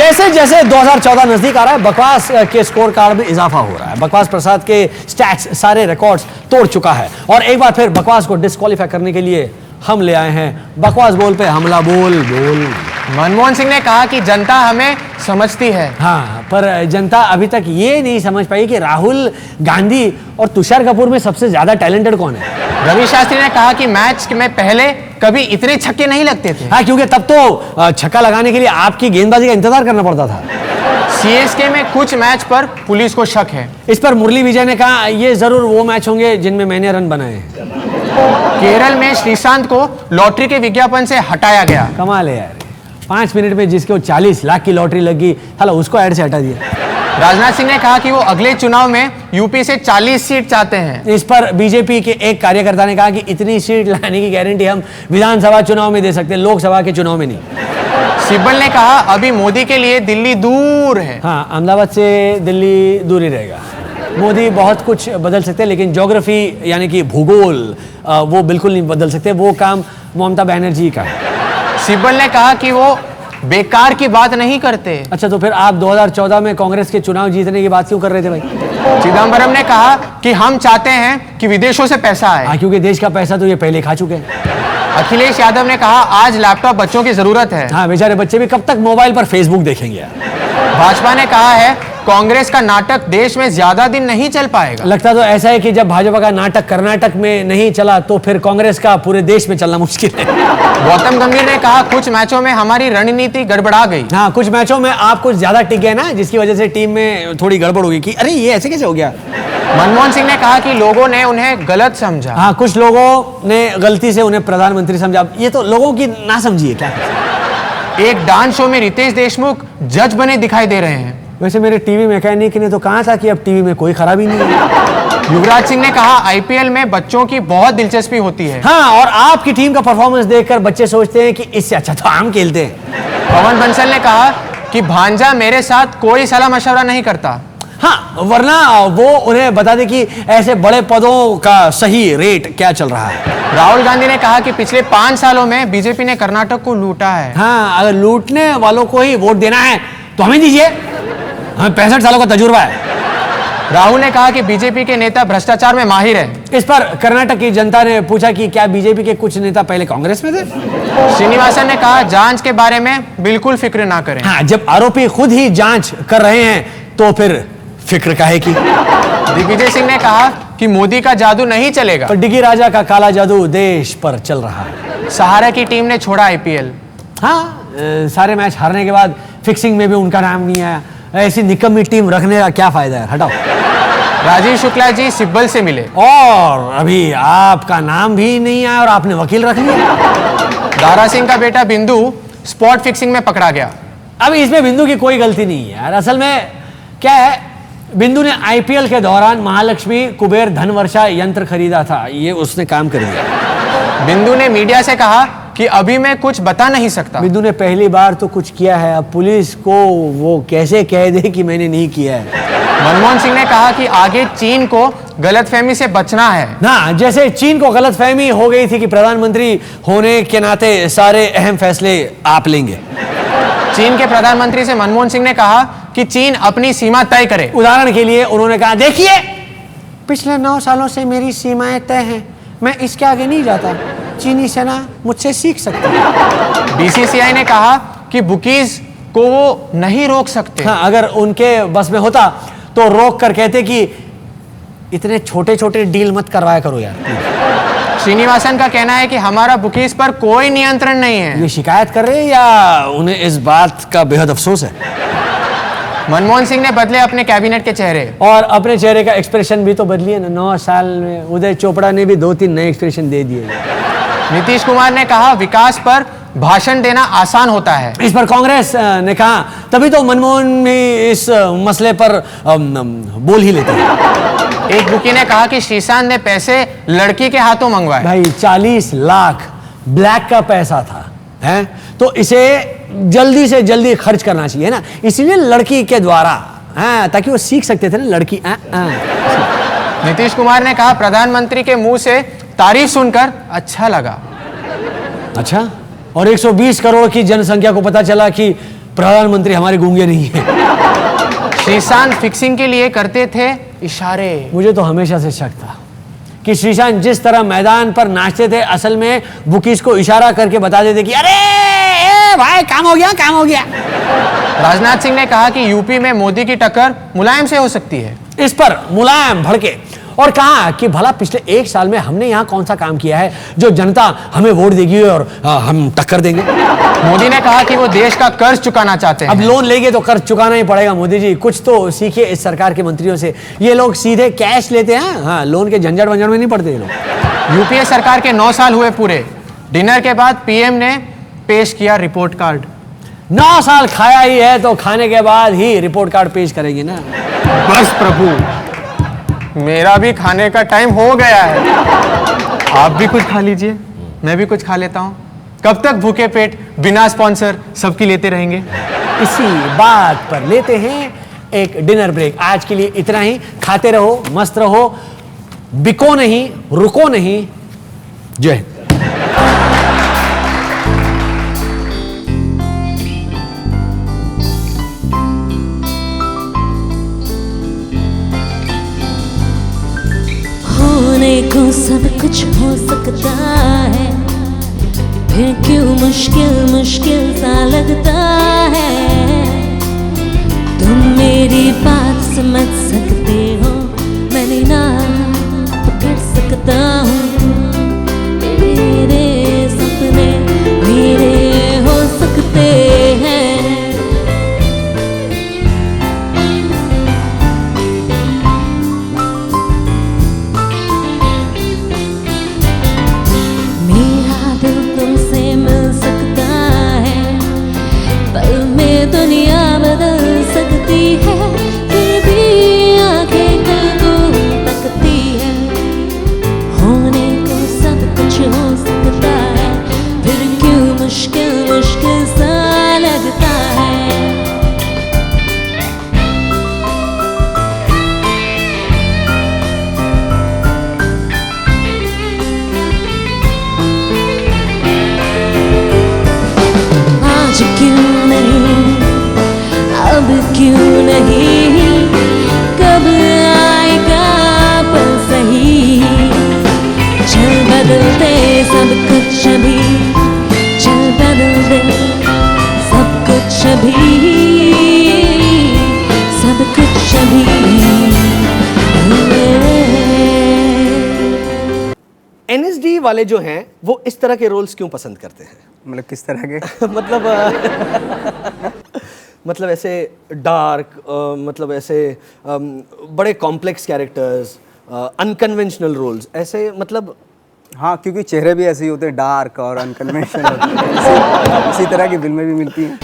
जैसे जैसे 2014 नजदीक आ रहा है, बकवास के स्कोर कार्ड में इजाफा हो रहा है। बकवास प्रसाद के स्टैट्स सारे रिकॉर्ड्स तोड़ चुका है और एक बार फिर बकवास को डिस्क्वालीफाई करने के लिए हम ले आए हैं बकवास बोल पे हमला बोल बोल। मनमोहन सिंह ने कहा कि जनता हमें समझती है। हाँ, पर जनता अभी तक ये नहीं समझ पाई कि राहुल गांधी और तुषार कपूर में सबसे ज्यादा टैलेंटेड कौन है। रवि शास्त्री ने कहा कि मैच में पहले कभी इतने छक्के नहीं लगते थे। हाँ, क्योंकि तब तो छक्का लगाने के लिए आपकी गेंदबाजी का इंतजार करना पड़ता था। सीएसके में कुछ मैच पर पुलिस को शक है। इस पर मुरली विजय ने कहा ये जरूर वो मैच होंगे जिनमें मैंने रन बनाए हैं। केरल में श्रीशांत को लॉटरी के विज्ञापन से हटाया गया। कमाल है यार, 5 मिनट में जिसको 40 लाख की लॉटरी लगी, साला उसको ऐड से हटा दिया। राजनाथ सिंह ने कहा कि वो अगले चुनाव में यूपी से 40 सीट चाहते हैं। इस पर बीजेपी के एक कार्यकर्ता ने कहा कि इतनी सीट लाने की गारंटी हम विधानसभा चुनाव में दे सकते हैं, लोकसभा के चुनाव में नहीं। सिब्बल ने कहा अभी मोदी के लिए दिल्ली दूर है। हाँ, अहमदाबाद से दिल्ली दूर ही रहेगा। मोदी बहुत कुछ बदल सकते हैं लेकिन ज्योग्राफी यानी कि भूगोल वो बिल्कुल नहीं बदल सकते। वो काम ममता बनर्जी का है। सिब्बल ने कहा कि वो बेकार की बात नहीं करते। अच्छा, तो फिर आप 2014 में कांग्रेस के चुनाव जीतने की बात क्यों कर रहे थे भाई? चिदम्बरम ने कहा कि हम चाहते हैं कि विदेशों से पैसा आए। हाँ, क्योंकि देश का पैसा तो ये पहले खा चुके हैं। अखिलेश यादव ने कहा आज लैपटॉप बच्चों की जरूरत है। हाँ, बेचारे बच्चे भी कब तक मोबाइल पर फेसबुक देखेंगे। भाजपा ने कहा है कांग्रेस का नाटक देश में ज्यादा दिन नहीं चल पाएगा। लगता तो ऐसा है कि जब भाजपा का नाटक कर्नाटक में नहीं चला तो फिर कांग्रेस का पूरे देश में चलना मुश्किल है। गौतम गंभीर ने कहा कुछ मैचों में हमारी रणनीति गड़बड़ा गई। हाँ, कुछ मैचों में आप कुछ ज्यादा टिक गए ना, जिसकी वजह से टीम में थोड़ी गड़बड़ होगी कि अरे ये ऐसे कैसे हो गया। मनमोहन सिंह ने कहा कि लोगों ने उन्हें गलत समझा। हाँ, कुछ लोगों ने गलती से उन्हें प्रधानमंत्री समझा। ये तो लोगों की ना समझिए क्या। एक डांस शो में रितेश देशमुख जज बने दिखाई दे रहे हैं। वैसे मेरे टीवी मैकेनिक ने तो कहा था कि अब टीवी में कोई खराबी नहीं है। युवराज सिंह ने कहा आईपीएल में बच्चों की बहुत दिलचस्पी होती है। हाँ, और आपकी टीम का परफॉर्मेंस देखकर बच्चे सोचते हैं कि इससे अच्छा तो हम खेलते हैं। पवन बंसल ने कहा कि भांजा मेरे साथ कोई सलाह मशवरा नहीं करता। हाँ, वरना वो उन्हें बता दे कि ऐसे बड़े पदों का सही रेट क्या चल रहा है। राहुल गांधी ने कहा कि पिछले 5 सालों में बीजेपी ने कर्नाटक को लूटा है। हाँ, अगर लूटने वालों को ही वोट देना है तो हमें दीजिए, हमें 65 सालों का तजुर्बा है। राहुल ने कहा कि बीजेपी के नेता भ्रष्टाचार में माहिर हैं। इस पर कर्नाटक की जनता ने पूछा कि क्या बीजेपी के कुछ नेता पहले कांग्रेस में थे। श्रीनिवासन ने कहा जांच के बारे में बिल्कुल फिक्र ना करें। हाँ, जब आरोपी खुद ही जांच कर रहे हैं तो फिर फिक्र काहे की। दिग्विजय सिंह ने कहा कि मोदी का जादू नहीं चलेगा। तो डिगी राजा का काला जादू देश पर चल रहा है। सहारा की टीम ने छोड़ा आईपीएल। हाँ, सारे मैच हारने के बाद फिक्सिंग में भी उनका नाम नहीं आया। ऐसी निकम्मी टीम रखने का क्या फायदा है, हटाओ। राजीव शुक्ला जी सिब्बल से मिले और अभी आपका नाम भी नहीं आया और आपने वकील रख लिया। दारा सिंह का बेटा बिंदु स्पॉट फिक्सिंग में पकड़ा गया। अब इसमें बिंदु की कोई गलती नहीं है यार। असल में क्या है, बिंदु ने आईपीएल के दौरान महालक्ष्मी कुबेर धन वर्षा यंत्र खरीदा था, ये उसने काम कर दिया। बिंदु ने मीडिया से कहा कि अभी मैं कुछ बता नहीं सकता। बिंदु ने पहली बार तो कुछ किया है, अब पुलिस को वो कैसे कह दे कि मैंने नहीं किया है। मनमोहन सिंह ने कहा कि आगे चीन को गलतफहमी से बचना है ना, जैसे चीन को गलतफहमी हो गई थी कि प्रधानमंत्री होने के नाते सारे अहम फैसले आप लेंगे। चीन के प्रधानमंत्री से मनमोहन सिंह ने कहा कि चीन अपनी सीमा तय करे। उदाहरण के लिए उन्होंने कहा देखिए पिछले 9 सालों से मेरी सीमाएं तय हैं, मैं इसके आगे नहीं जाता, चीनी सेना मुझसे सीख सकती है। बीसीसीआई ने कहा कि बुकीज को वो नहीं रोक सकते। हाँ, अगर उनके बस में होता तो रोक कर कहते कि इतने छोटे छोटे डील मत करवाया करो यार। श्रीनिवासन का कहना है कि हमारा बुकीज पर कोई नियंत्रण नहीं है। ये शिकायत कर रहे हैं या उन्हें इस बात का बेहद अफसोस है। मनमोहन सिंह ने बदले अपने कैबिनेट के चेहरे और अपने चेहरे का एक्सप्रेशन भी तो बदलिए ना। 9 साल में उदय चोपड़ा ने भी 2-3 नए एक्सप्रेशन दे दिए। नीतीश कुमार ने कहा विकास पर भाषण देना आसान होता है। इस पर कांग्रेस ने कहा तभी तो मनमोहन भी इस मसले पर बोल ही लेते हैं। एक बुकी ने कहा कि श्रीशांत ने पैसे लड़की के हाथों मंगवाए। भाई 40 लाख ब्लैक का पैसा था, है तो इसे जल्दी से जल्दी खर्च करना चाहिए ना, इसीलिए लड़की के द्वारा, हाँ, ताकि वो सीख सकते थे ना लड़की। नीतीश कुमार ने कहा प्रधानमंत्री के मुंह से तारीफ सुनकर अच्छा लगा। अच्छा, और 120 करोड़ की जनसंख्या को पता चला कि प्रधानमंत्री हमारे गूंगे नहीं है। श्रीशांत फिक्सिंग के लिए करते थे इशारे। मुझे तो हमेशा से शक था कि श्रीशांत जिस तरह मैदान पर नाचते थे, असल में बुकीज को इशारा करके बता देते कि अरे ए भाई काम हो गया, काम हो गया। राजनाथ सिंह ने कहा कि यूपी में मोदी की टक्कर मुलायम से हो सकती है। इस पर मुलायम भड़के और कहा कि भला पिछले 1 साल में हमने यहाँ कौन सा काम किया है जो जनता हमें वोट देगी और हम टक्कर देंगे। मोदी ने कहा कि वो देश का कर्ज चुकाना चाहते हैं। अब लोन लेंगे तो कर्ज चुकाना ही पड़ेगा। मोदी जी कुछ तो सीखिए इस सरकार के मंत्रियों से। ये लोग सीधे कैश लेते हैं, हाँ, लोन के झंझट वंझट में नहीं पड़ते ये लोग। यूपीए सरकार के 9 साल हुए पूरे। डिनर के बाद पीएम ने पेश किया रिपोर्ट कार्ड। 9 साल खाया ही है तो खाने के बाद ही रिपोर्ट कार्ड पेश करेंगे ना। बस प्रभु, मेरा भी खाने का टाइम हो गया है। आप भी कुछ खा लीजिए, मैं भी कुछ खा लेता हूँ। कब तक भूखे पेट बिना स्पॉन्सर सबकी लेते रहेंगे। इसी बात पर लेते हैं एक डिनर ब्रेक। आज के लिए इतना ही। खाते रहो, मस्त रहो, बिको नहीं, रुको नहीं। जय हिंद। होने को सब कुछ हो सकता है, फिर क्यों मुश्किल मुश्किल सा लगता है। तुम मेरी बात समझ सकते हो, मैंने ना कर सकता हूँ। मेरे सपने मेरे हो सकते हैं। मेरा दिल तुमसे मिल सकता है, पल में दुनिया बदल सकती है। फिर भी आंखें दिल को तकती है। होने को सब कुछ हो सकता है, फिर क्यों मुश्किल मुश्किल सा लगता है। आज क्यों नहीं, अब क्यों नहीं, कब आएगा पल सही। चल बदलते सब कुछ अभी, चल बदलते सब कुछ अभी, सब कुछ अभी। एनएसडी वाले जो हैं वो इस तरह के रोल्स क्यों पसंद करते हैं? मतलब किस तरह के? मतलब ऐसे डार्क, मतलब ऐसे बड़े कॉम्प्लेक्स कैरेक्टर्स, अनकन्वेंशनल रोल्स, ऐसे मतलब। हाँ, क्योंकि चेहरे भी ऐसे ही होते हैं, डार्क और अनकन्वेंशनल होते हैं। इसी तरह की फिल्में भी मिलती हैं।